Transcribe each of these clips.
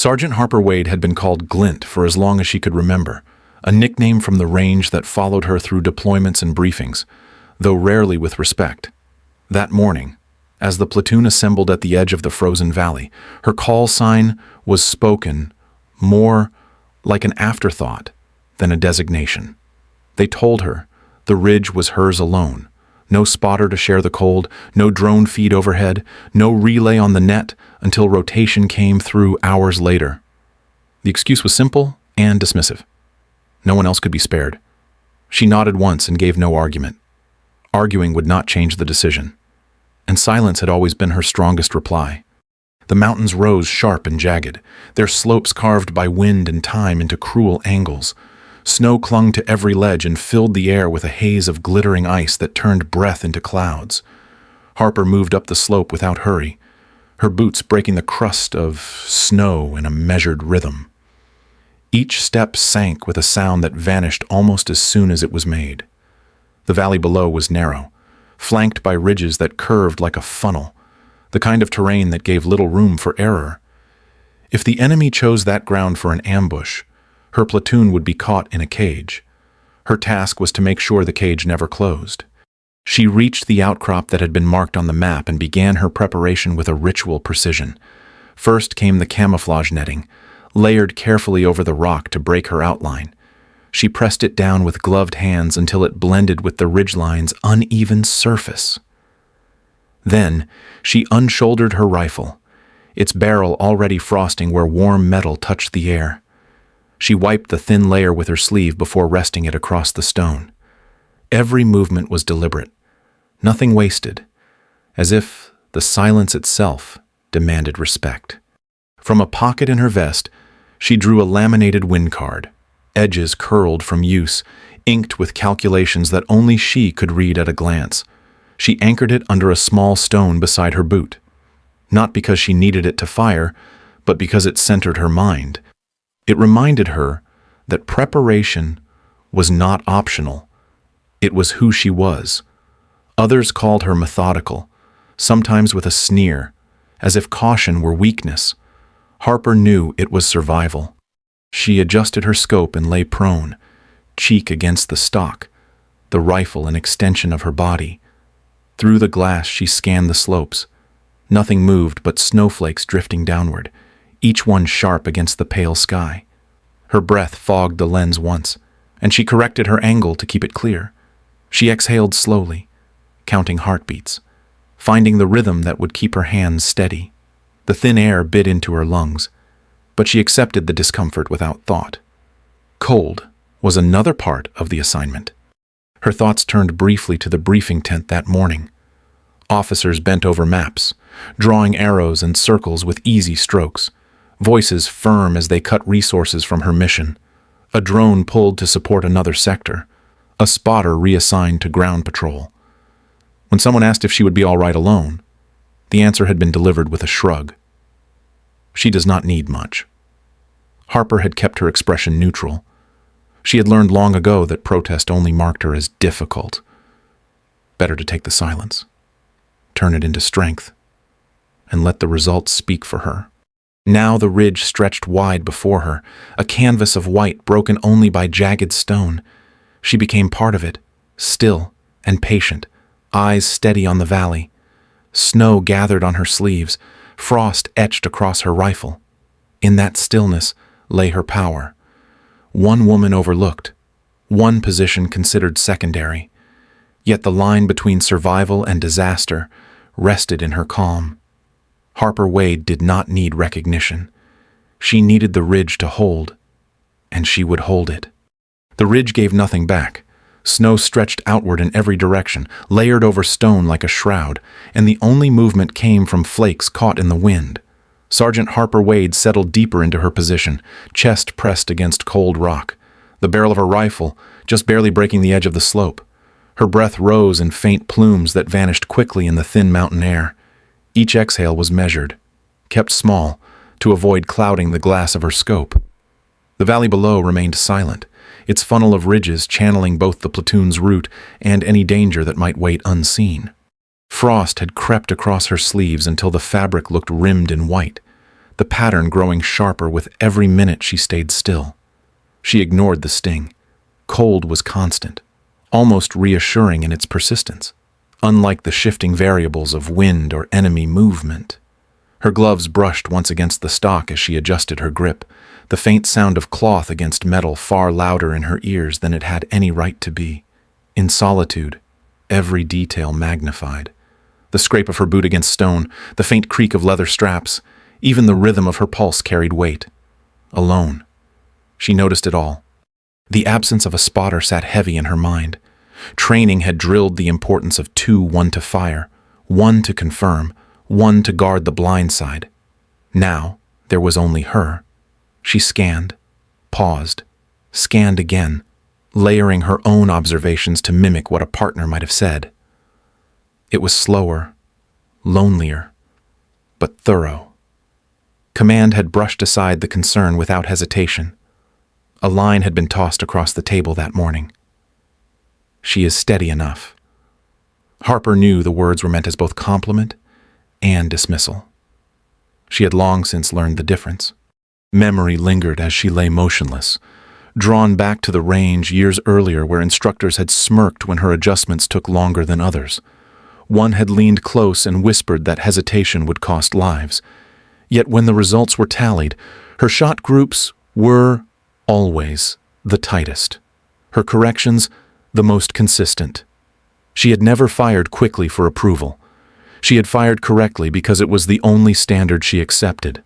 Sergeant Harper Wade had been called Glint for as long as she could remember, a nickname from the range that followed her through deployments and briefings, though rarely with respect. That morning, as the platoon assembled at the edge of the frozen valley, her call sign was spoken more like an afterthought than a designation. They told her the ridge was hers alone. No spotter to share the cold, no drone feed overhead, no relay on the net until rotation came through hours later. The excuse was simple and dismissive. No one else could be spared. She nodded once and gave no argument. Arguing would not change the decision. And silence had always been her strongest reply. The mountains rose sharp and jagged, their slopes carved by wind and time into cruel angles. Snow clung to every ledge and filled the air with a haze of glittering ice that turned breath into clouds. Harper moved up the slope without hurry, her boots breaking the crust of snow in a measured rhythm. Each step sank with a sound that vanished almost as soon as it was made. The valley below was narrow, flanked by ridges that curved like a funnel, the kind of terrain that gave little room for error. If the enemy chose that ground for an ambush, her platoon would be caught in a cage. Her task was to make sure the cage never closed. She reached the outcrop that had been marked on the map and began her preparation with a ritual precision. First came the camouflage netting, layered carefully over the rock to break her outline. She pressed it down with gloved hands until it blended with the ridgeline's uneven surface. Then, she unshouldered her rifle, its barrel already frosting where warm metal touched the air. She wiped the thin layer with her sleeve before resting it across the stone. Every movement was deliberate, nothing wasted, as if the silence itself demanded respect. From a pocket in her vest, she drew a laminated wind card, edges curled from use, inked with calculations that only she could read at a glance. She anchored it under a small stone beside her boot, not because she needed it to fire, but because it centered her mind. It reminded her that preparation was not optional. It was who she was. Others called her methodical, sometimes with a sneer, as if caution were weakness. Harper knew it was survival. She adjusted her scope and lay prone, cheek against the stock, the rifle an extension of her body. Through the glass she scanned the slopes. Nothing moved but snowflakes drifting downward, each one sharp against the pale sky. Her breath fogged the lens once, and she corrected her angle to keep it clear. She exhaled slowly, counting heartbeats, finding the rhythm that would keep her hands steady. The thin air bit into her lungs, but she accepted the discomfort without thought. Cold was another part of the assignment. Her thoughts turned briefly to the briefing tent that morning. Officers bent over maps, drawing arrows and circles with easy strokes, voices firm as they cut resources from her mission. A drone pulled to support another sector, a spotter reassigned to ground patrol. When someone asked if she would be all right alone, the answer had been delivered with a shrug. She does not need much. Harper had kept her expression neutral. She had learned long ago that protest only marked her as difficult. Better to take the silence, turn it into strength, and let the results speak for her. Now the ridge stretched wide before her, a canvas of white broken only by jagged stone. She became part of it, still and patient, eyes steady on the valley. Snow gathered on her sleeves, frost etched across her rifle. In that stillness lay her power. One woman overlooked, one position considered secondary. Yet the line between survival and disaster rested in her calm. Harper Wade did not need recognition. She needed the ridge to hold, and she would hold it. The ridge gave nothing back. Snow stretched outward in every direction, layered over stone like a shroud, and the only movement came from flakes caught in the wind. Sergeant Harper Wade settled deeper into her position, chest pressed against cold rock, the barrel of her rifle just barely breaking the edge of the slope. Her breath rose in faint plumes that vanished quickly in the thin mountain air. Each exhale was measured, kept small, to avoid clouding the glass of her scope. The valley below remained silent, its funnel of ridges channeling both the platoon's route and any danger that might wait unseen. Frost had crept across her sleeves until the fabric looked rimmed in white. the pattern growing sharper with every minute she stayed still. She ignored the sting. Cold was constant, almost reassuring in its persistence, unlike the shifting variables of wind or enemy movement. Her gloves brushed once against the stock as she adjusted her grip, the faint sound of cloth against metal far louder in her ears than it had any right to be. In solitude, every detail magnified. The scrape of her boot against stone, the faint creak of leather straps, even the rhythm of her pulse carried weight. Alone, she noticed it all. The absence of a spotter sat heavy in her mind. Training had drilled the importance of two, one to fire, one to confirm, one to guard the blind side. Now, there was only her. She scanned, paused, scanned again, layering her own observations to mimic what a partner might have said. It was slower, lonelier, but thorough. Command had brushed aside the concern without hesitation. A line had been tossed across the table that morning. She is steady enough. Harper knew the words were meant as both compliment and dismissal. She had long since learned the difference. Memory lingered as she lay motionless, drawn back to the range years earlier where instructors had smirked when her adjustments took longer than others. One had leaned close and whispered that hesitation would cost lives. Yet when the results were tallied, her shot groups were always the tightest. Her corrections, the most consistent. She had never fired quickly for approval. She had fired correctly because it was the only standard she accepted.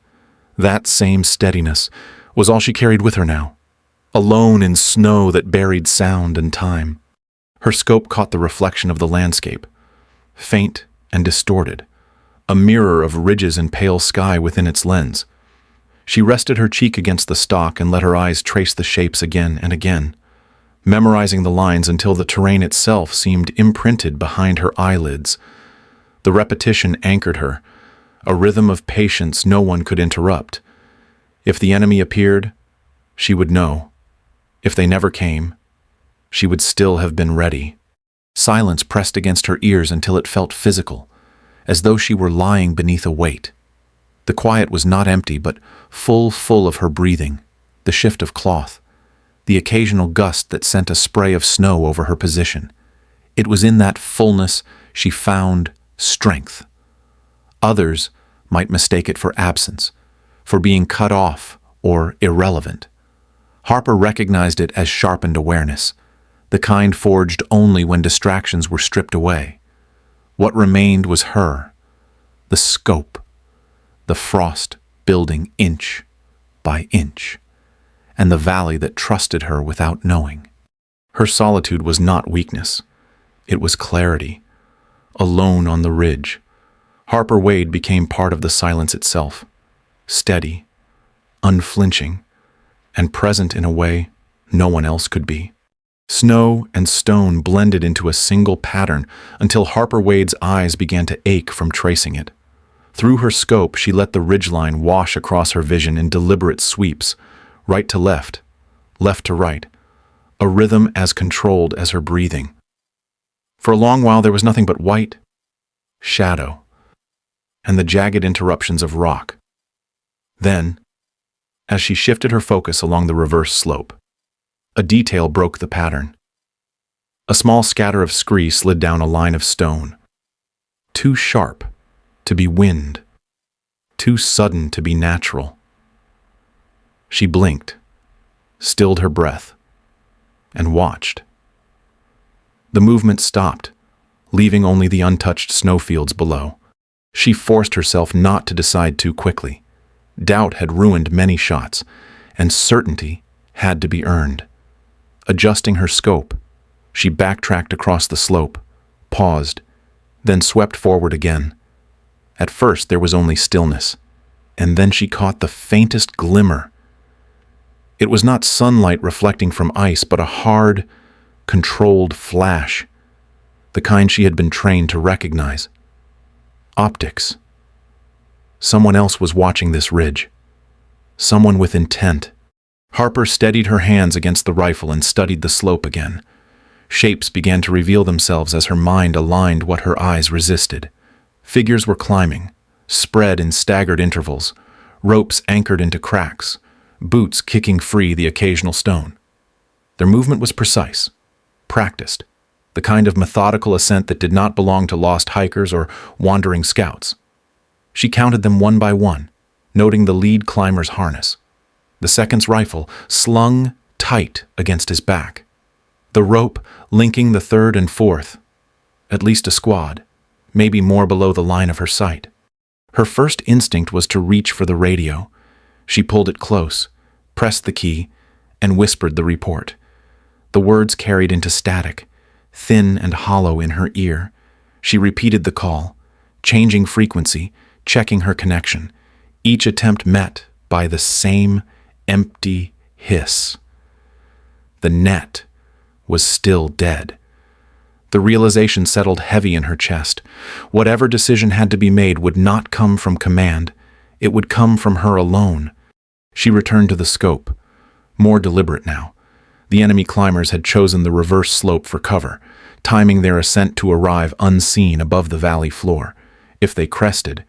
That same steadiness was all she carried with her now, alone in snow that buried sound and time. Her scope caught the reflection of the landscape, faint and distorted, a mirror of ridges and pale sky within its lens. She rested her cheek against the stock and let her eyes trace the shapes again and again, memorizing the lines until the terrain itself seemed imprinted behind her eyelids. The repetition anchored her, a rhythm of patience no one could interrupt. If the enemy appeared, she would know. If they never came, she would still have been ready. Silence pressed against her ears until it felt physical, as though she were lying beneath a weight. The quiet was not empty, but full of her breathing, the shift of cloth, the occasional gust that sent a spray of snow over her position. It was in that fullness she found strength. Others might mistake it for absence, for being cut off or irrelevant. Harper recognized it as sharpened awareness, the kind forged only when distractions were stripped away. What remained was her, the scope, the frost building inch by inch, and the valley that trusted her without knowing. Her solitude was not weakness. It was clarity. Alone on the ridge, Harper Wade became part of the silence itself, steady, unflinching, and present in a way no one else could be. Snow and stone blended into a single pattern until Harper Wade's eyes began to ache from tracing it. Through her scope, she let the ridgeline wash across her vision in deliberate sweeps, right to left to right, a rhythm as controlled as her breathing. For a long while there was nothing but white, shadow, and the jagged interruptions of rock. Then, as she shifted her focus along the reverse slope, a detail broke the pattern. A small scatter of scree slid down a line of stone, too sharp to be wind, too sudden to be natural. She blinked, stilled her breath, and watched. The movement stopped, leaving only the untouched snowfields below. She forced herself not to decide too quickly. Doubt had ruined many shots, and certainty had to be earned. Adjusting her scope, she backtracked across the slope, paused, then swept forward again. At first there was only stillness, and then she caught the faintest glimmer. It was not sunlight reflecting from ice, but a hard, controlled flash, the kind she had been trained to recognize. Optics. Someone else was watching this ridge. Someone with intent. Harper steadied her hands against the rifle and studied the slope again. Shapes began to reveal themselves as her mind aligned what her eyes resisted. Figures were climbing, spread in staggered intervals, ropes anchored into cracks, boots kicking free the occasional stone. Their movement was precise, practiced, the kind of methodical ascent that did not belong to lost hikers or wandering scouts. She counted them one by one, noting the lead climber's harness, the second's rifle slung tight against his back, the rope linking the third and fourth, at least a squad, maybe more below the line of her sight. Her first instinct was to reach for the radio. She pulled it close, pressed the key, and whispered the report. The words carried into static, thin and hollow in her ear. She repeated the call, changing frequency, checking her connection, each attempt met by the same empty hiss. The net was still dead. The realization settled heavy in her chest. Whatever decision had to be made would not come from command. It would come from her alone. She returned to the scope, more deliberate now. The enemy climbers had chosen the reverse slope for cover, timing their ascent to arrive unseen above the valley floor. If they crested,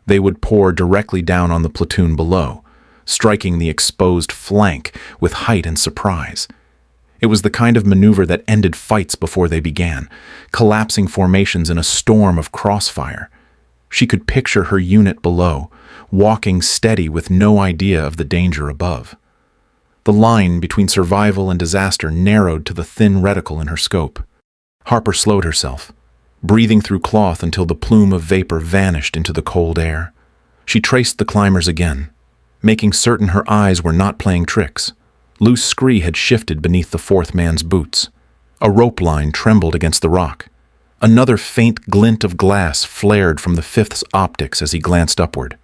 they would pour directly down on the platoon below, striking the exposed flank with height and surprise. It was the kind of maneuver that ended fights before they began, collapsing formations in a storm of crossfire. She could picture her unit below, walking steady with no idea of the danger above. The line between survival and disaster narrowed to the thin reticle in her scope. Harper slowed herself, breathing through cloth until the plume of vapor vanished into the cold air. She traced the climbers again, making certain her eyes were not playing tricks. Loose scree had shifted beneath the fourth man's boots. A rope line trembled against the rock. Another faint glint of glass flared from the fifth's optics as he glanced upward.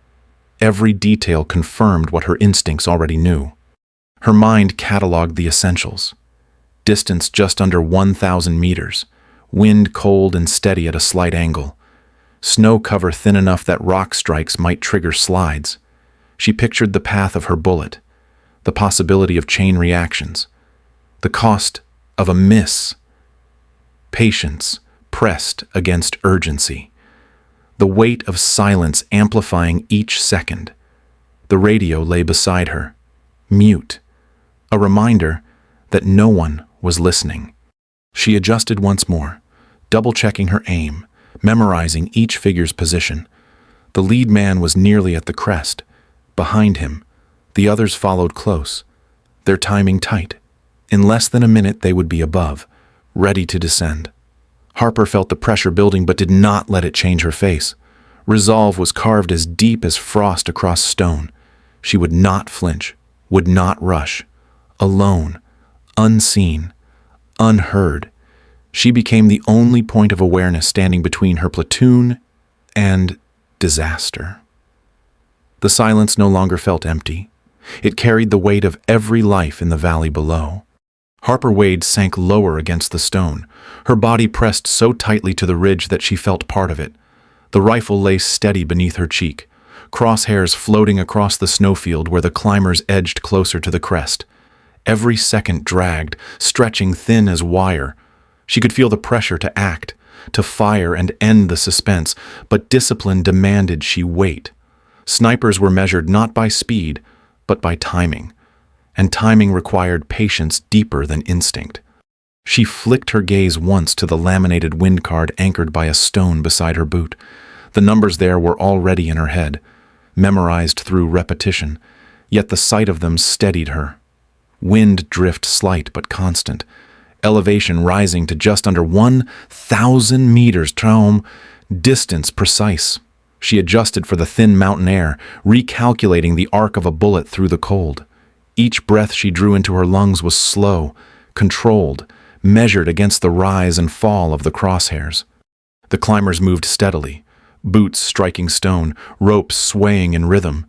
Every detail confirmed what her instincts already knew. Her mind cataloged the essentials. Distance just under 1,000 meters, wind cold and steady at a slight angle, snow cover thin enough that rock strikes might trigger slides. She pictured the path of her bullet, the possibility of chain reactions, the cost of a miss. Patience pressed against urgency, the weight of silence amplifying each second. The radio lay beside her, mute, a reminder that no one was listening. She adjusted once more, double-checking her aim, memorizing each figure's position. The lead man was nearly at the crest. Behind him, the others followed close, their timing tight. In less than a minute they would be above, ready to descend. Harper felt the pressure building but did not let it change her face. Resolve was carved as deep as frost across stone. She would not flinch, would not rush. Alone, unseen, unheard, she became the only point of awareness standing between her platoon and disaster. The silence no longer felt empty. It carried the weight of every life in the valley below. Harper Wade sank lower against the stone, her body pressed so tightly to the ridge that she felt part of it. The rifle lay steady beneath her cheek, crosshairs floating across the snowfield where the climbers edged closer to the crest. Every second dragged, stretching thin as wire. She could feel the pressure to act, to fire and end the suspense, but discipline demanded she wait. Snipers were measured not by speed, but by timing, and timing required patience deeper than instinct. She flicked her gaze once to the laminated wind card anchored by a stone beside her boot. The numbers there were already in her head, memorized through repetition, yet the sight of them steadied her. Wind drift slight but constant, elevation rising to just under 1,000 meters, distance precise. She adjusted for the thin mountain air, recalculating the arc of a bullet through the cold. Each breath she drew into her lungs was slow, controlled, measured against the rise and fall of the crosshairs. The climbers moved steadily, boots striking stone, ropes swaying in rhythm.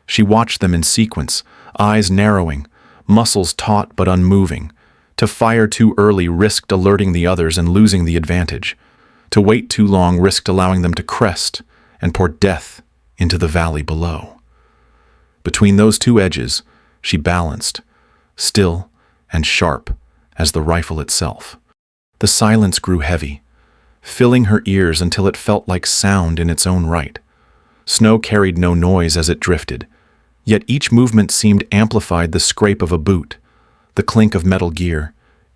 She watched them in sequence, eyes narrowing, muscles taut but unmoving. To fire too early risked alerting the others and losing the advantage. To wait too long risked allowing them to crest and pour death into the valley below. Between those two edges, she balanced, still and sharp as the rifle itself. The silence grew heavy, filling her ears until it felt like sound in its own right. Snow carried no noise as it drifted, Yet each movement seemed amplified: the scrape of a boot, the clink of metal gear,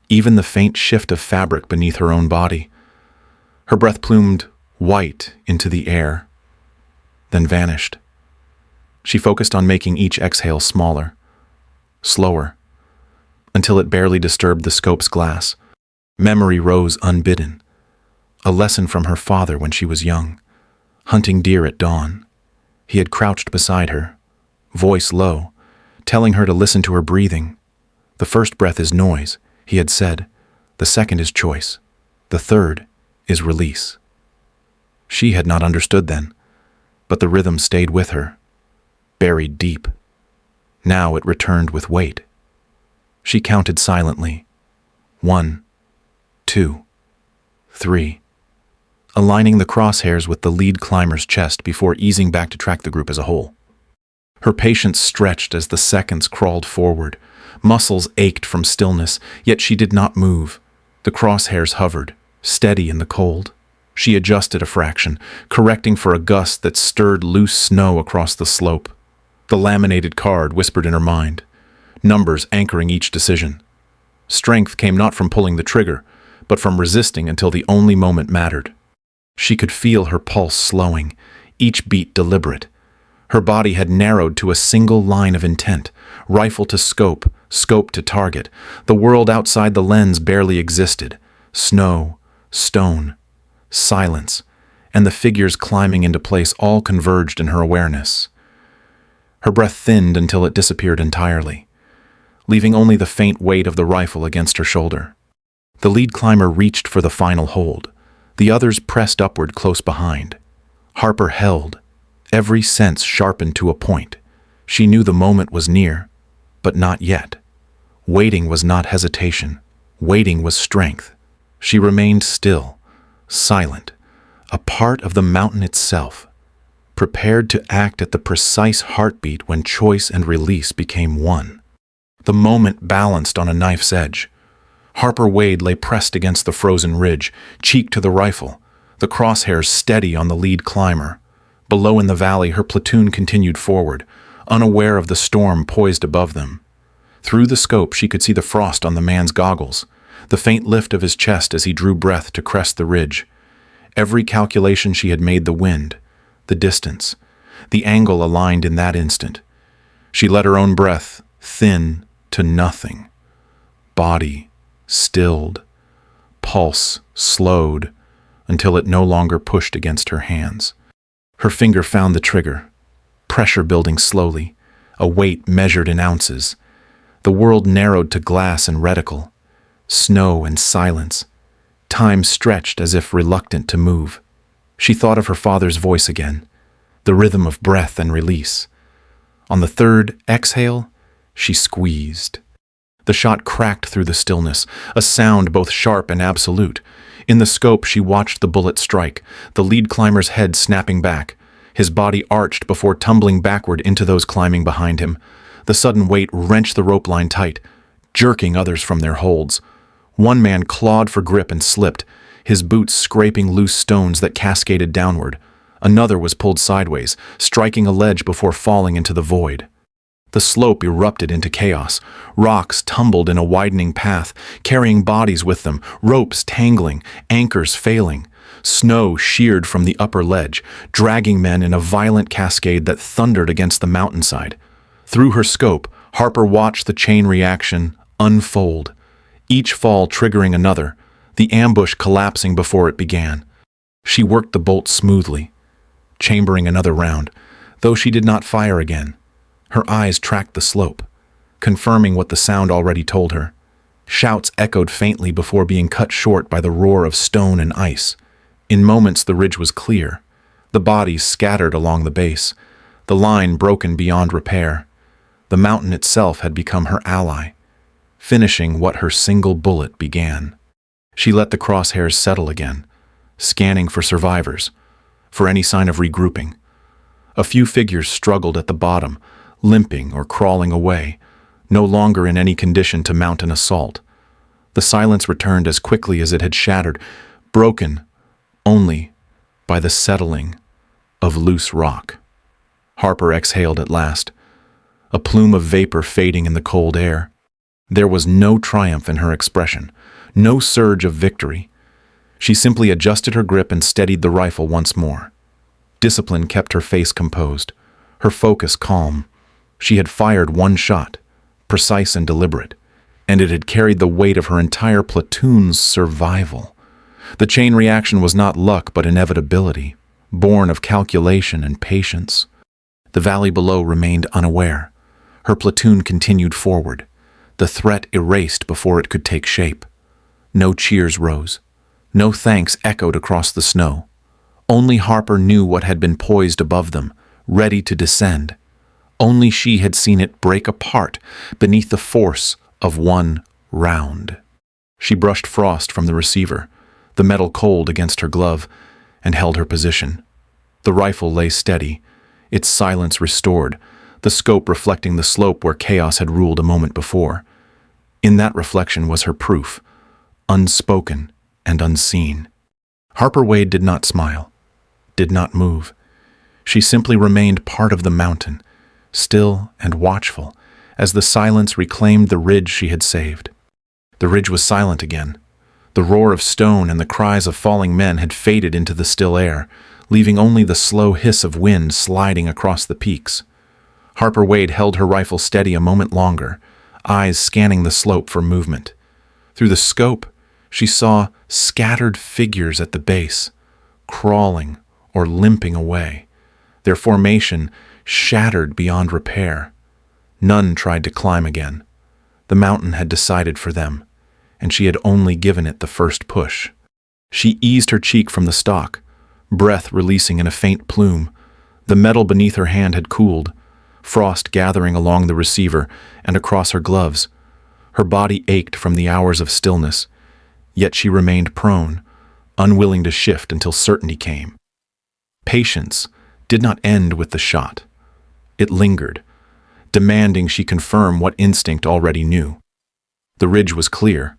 even the faint shift of fabric beneath her own body. Her breath plumed white into the air, then vanished. She focused on making each exhale smaller, slower, until it barely disturbed the scope's glass. Memory rose unbidden, a lesson from her father when she was young, hunting deer at dawn. He had crouched beside her, voice low, telling her to listen to her breathing. The first breath is noise, he had said. The second is choice. The third is release. She had not understood then, but the rhythm stayed with her, buried deep. Now it returned with weight. She counted silently. 1, 2, 3, aligning the crosshairs with the lead climber's chest before easing back to track the group as a whole. Her patience stretched as the seconds crawled forward. Muscles ached from stillness, yet she did not move. The crosshairs hovered, steady in the cold. She adjusted a fraction, correcting for a gust that stirred loose snow across the slope. The laminated card whispered in her mind, numbers anchoring each decision. Strength came not from pulling the trigger, but from resisting until the only moment mattered. She could feel her pulse slowing, each beat deliberate. Her body had narrowed to a single line of intent, rifle to scope, scope to target. The world outside the lens barely existed. Snow, stone, silence, and the figures climbing into place all converged in her awareness. Her breath thinned until it disappeared entirely, leaving only the faint weight of the rifle against her shoulder. The lead climber reached for the final hold. The others pressed upward close behind. Harper held, every sense sharpened to a point. She knew the moment was near, but not yet. Waiting was not hesitation. Waiting was strength. She remained still, silent, a part of the mountain itself, prepared to act at the precise heartbeat when choice and release became one. The moment balanced on a knife's edge. Harper Wade lay pressed against the frozen ridge, cheek to the rifle, the crosshairs steady on the lead climber. Below in the valley, her platoon continued forward, unaware of the storm poised above them. Through the scope, she could see the frost on the man's goggles, the faint lift of his chest as he drew breath to crest the ridge. Every calculation she had made: the wind, the distance, the angle aligned in that instant. She let her own breath thin to nothing. Body stilled, pulse slowed, until it no longer pushed against her hands. Her finger found the trigger, pressure building slowly, a weight measured in ounces. The world narrowed to glass and reticle, snow and silence. Time stretched as if reluctant to move. She thought of her father's voice again, the rhythm of breath and release. On the third exhale, she squeezed. The shot cracked through the stillness, a sound both sharp and absolute. In the scope, she watched the bullet strike, the lead climber's head snapping back. His body arched before tumbling backward into those climbing behind him. The sudden weight wrenched the rope line tight, jerking others from their holds. One man clawed for grip and slipped, his boots scraping loose stones that cascaded downward. Another was pulled sideways, striking a ledge before falling into the void. The slope erupted into chaos. Rocks tumbled in a widening path, carrying bodies with them, ropes tangling, anchors failing. Snow sheared from the upper ledge, dragging men in a violent cascade that thundered against the mountainside. Through her scope, Harper watched the chain reaction unfold, each fall triggering another, the ambush collapsing before it began. She worked the bolt smoothly, chambering another round, though she did not fire again. Her eyes tracked the slope, confirming what the sound already told her. Shouts echoed faintly before being cut short by the roar of stone and ice. In moments the ridge was clear, the bodies scattered along the base, the line broken beyond repair. The mountain itself had become her ally, finishing what her single bullet began. She let the crosshairs settle again, scanning for survivors, for any sign of regrouping. A few figures struggled at the bottom, limping or crawling away, no longer in any condition to mount an assault. The silence returned as quickly as it had shattered, broken only by the settling of loose rock. Harper exhaled at last, a plume of vapor fading in the cold air. There was no triumph in her expression, no surge of victory. She simply adjusted her grip and steadied the rifle once more. Discipline kept her face composed, her focus calm. She had fired one shot, precise and deliberate, and it had carried the weight of her entire platoon's survival. The chain reaction was not luck but inevitability, born of calculation and patience. The valley below remained unaware. Her platoon continued forward, the threat erased before it could take shape. No cheers rose. No thanks echoed across the snow. Only Harper knew what had been poised above them, ready to descend. Only she had seen it break apart beneath the force of one round. She brushed frost from the receiver, the metal cold against her glove, and held her position. The rifle lay steady, its silence restored, the scope reflecting the slope where chaos had ruled a moment before. In that reflection was her proof, unspoken and unseen. Harper Wade did not smile, did not move. She simply remained part of the mountain, still and watchful, as the silence reclaimed the ridge she had saved. The ridge was silent again. The roar of stone and the cries of falling men had faded into the still air, leaving only the slow hiss of wind sliding across the peaks. Harper Wade held her rifle steady a moment longer, eyes scanning the slope for movement. Through the scope, she saw scattered figures at the base, crawling or limping away, their formation shattered beyond repair. None tried to climb again. The mountain had decided for them, and she had only given it the first push. She eased her cheek from the stock, breath releasing in a faint plume. The metal beneath her hand had cooled, frost gathering along the receiver and across her gloves. Her body ached from the hours of stillness, yet she remained prone, unwilling to shift until certainty came. Patience did not end with the shot. It lingered, demanding she confirm what instinct already knew. The ridge was clear.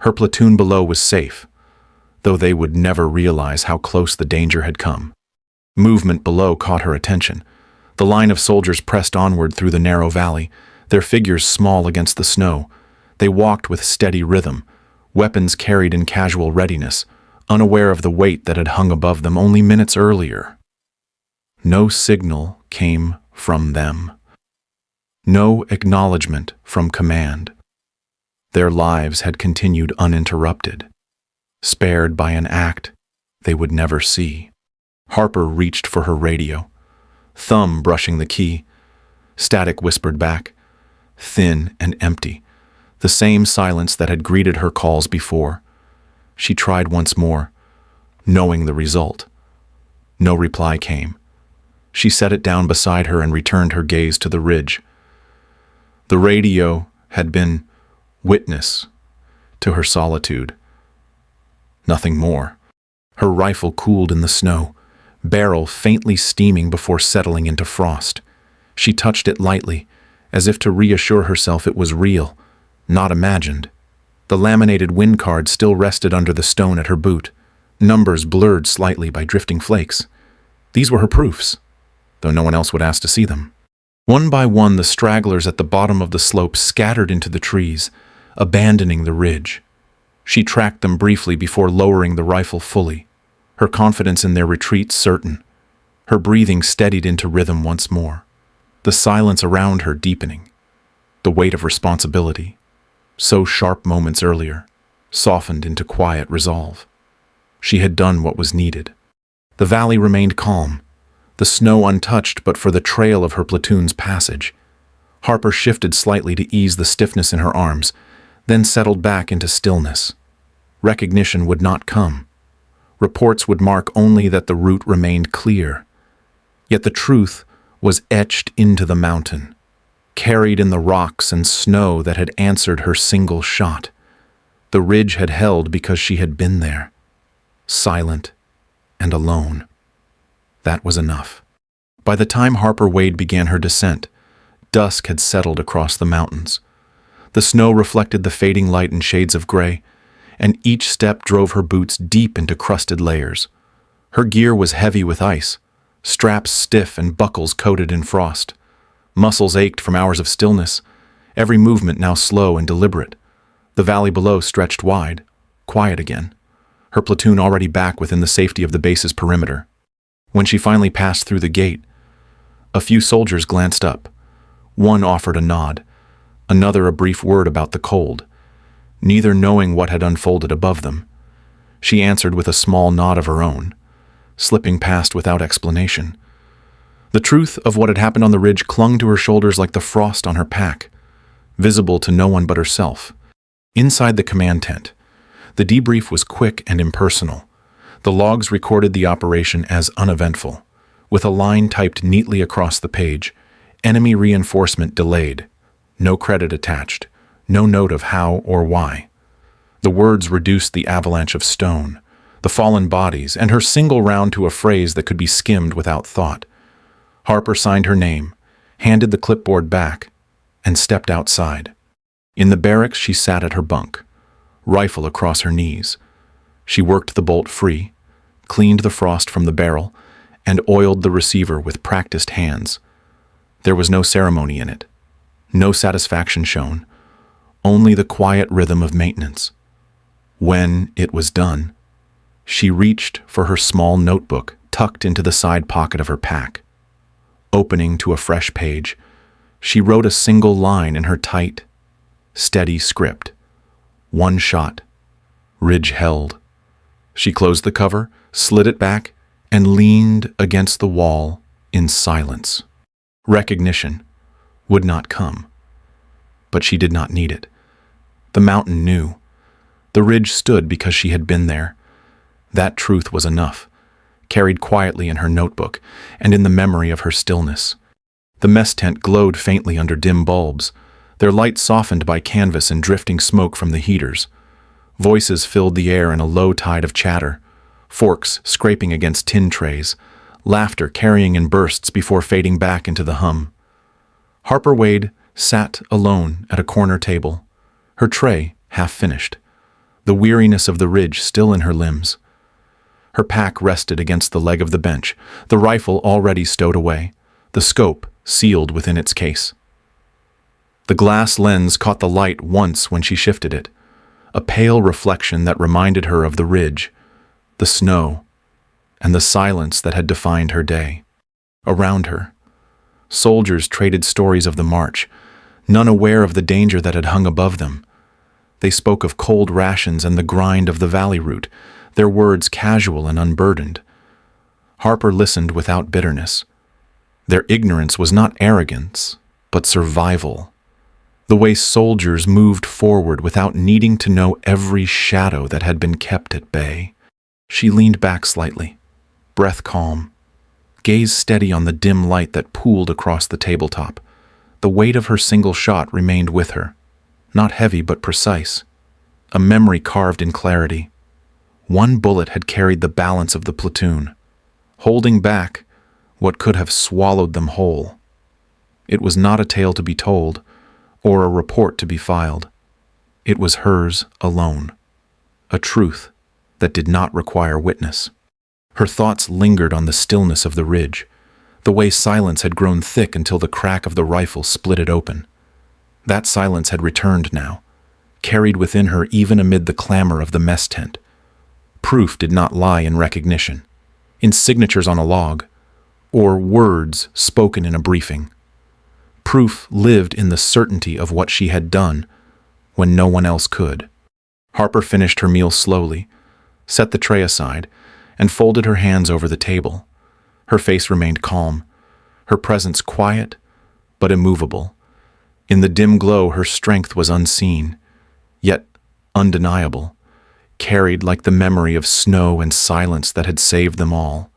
Her platoon below was safe, though they would never realize how close the danger had come. Movement below caught her attention. The line of soldiers pressed onward through the narrow valley, their figures small against the snow. They walked with steady rhythm, weapons carried in casual readiness, unaware of the weight that had hung above them only minutes earlier. No signal came from them. No acknowledgement from command. Their lives had continued uninterrupted, spared by an act they would never see. Harper reached for her radio, thumb brushing the key. Static whispered back, thin and empty, the same silence that had greeted her calls before. She tried once more, knowing the result. No reply came. She set it down beside her and returned her gaze to the ridge. The radio had been witness to her solitude. Nothing more. Her rifle cooled in the snow, barrel faintly steaming before settling into frost. She touched it lightly, as if to reassure herself it was real, not imagined. The laminated win card still rested under the stone at her boot, numbers blurred slightly by drifting flakes. These were her proofs, though no one else would ask to see them. One by one, the stragglers at the bottom of the slope scattered into the trees, abandoning the ridge. She tracked them briefly before lowering the rifle fully, her confidence in their retreat certain. Her breathing steadied into rhythm once more, the silence around her deepening. The weight of responsibility, so sharp moments earlier, softened into quiet resolve. She had done what was needed. The valley remained calm, the snow untouched but for the trail of her platoon's passage. Harper shifted slightly to ease the stiffness in her arms, then settled back into stillness. Recognition would not come. Reports would mark only that the route remained clear. Yet the truth was etched into the mountain, carried in the rocks and snow that had answered her single shot. The ridge had held because she had been there, silent and alone. That was enough. By the time Harper Wade began her descent, dusk had settled across the mountains. The snow reflected the fading light in shades of gray, and each step drove her boots deep into crusted layers. Her gear was heavy with ice, straps stiff and buckles coated in frost. Muscles ached from hours of stillness, every movement now slow and deliberate. The valley below stretched wide, quiet again, her platoon already back within the safety of the base's perimeter. When she finally passed through the gate, a few soldiers glanced up. One offered a nod, another a brief word about the cold, neither knowing what had unfolded above them. She answered with a small nod of her own, slipping past without explanation. The truth of what had happened on the ridge clung to her shoulders like the frost on her pack, visible to no one but herself. Inside the command tent, the debrief was quick and impersonal. The logs recorded the operation as uneventful, with a line typed neatly across the page, "Enemy reinforcement delayed." No credit attached, no note of how or why. The words reduced the avalanche of stone, the fallen bodies, and her single round to a phrase that could be skimmed without thought. Harper signed her name, handed the clipboard back, and stepped outside. In the barracks, she sat at her bunk, rifle across her knees. She worked the bolt free, cleaned the frost from the barrel, and oiled the receiver with practiced hands. There was no ceremony in it, no satisfaction shown, only the quiet rhythm of maintenance. When it was done, she reached for her small notebook tucked into the side pocket of her pack. Opening to a fresh page, she wrote a single line in her tight, steady script. One shot. Ridge held. She closed the cover, slid it back, and leaned against the wall in silence. Recognition would not come, but she did not need it. The mountain knew. The ridge stood because she had been there. That truth was enough, carried quietly in her notebook and in the memory of her stillness. The mess tent glowed faintly under dim bulbs, their light softened by canvas and drifting smoke from the heaters. Voices filled the air in a low tide of chatter, forks scraping against tin trays, laughter carrying in bursts before fading back into the hum. Harper Wade sat alone at a corner table, her tray half finished, the weariness of the ridge still in her limbs. Her pack rested against the leg of the bench, the rifle already stowed away, the scope sealed within its case. The glass lens caught the light once when she shifted it, a pale reflection that reminded her of the ridge, the snow, and the silence that had defined her day. Around her, soldiers traded stories of the march, none aware of the danger that had hung above them. They spoke of cold rations and the grind of the valley route, their words casual and unburdened. Harper listened without bitterness. Their ignorance was not arrogance, but survival. The way soldiers moved forward without needing to know every shadow that had been kept at bay. She leaned back slightly, breath calm, gaze steady on the dim light that pooled across the tabletop. The weight of her single shot remained with her, not heavy but precise, a memory carved in clarity. One bullet had carried the balance of the platoon, holding back what could have swallowed them whole. It was not a tale to be told, or a report to be filed. It was hers alone, a truth that did not require witness. Her thoughts lingered on the stillness of the ridge, the way silence had grown thick until the crack of the rifle split it open. That silence had returned now, carried within her even amid the clamor of the mess tent. Proof did not lie in recognition, in signatures on a log, or words spoken in a briefing. Proof lived in the certainty of what she had done when no one else could. Harper finished her meal slowly, set the tray aside, and folded her hands over the table. Her face remained calm, her presence quiet but immovable. In the dim glow, her strength was unseen, yet undeniable, carried like the memory of snow and silence that had saved them all.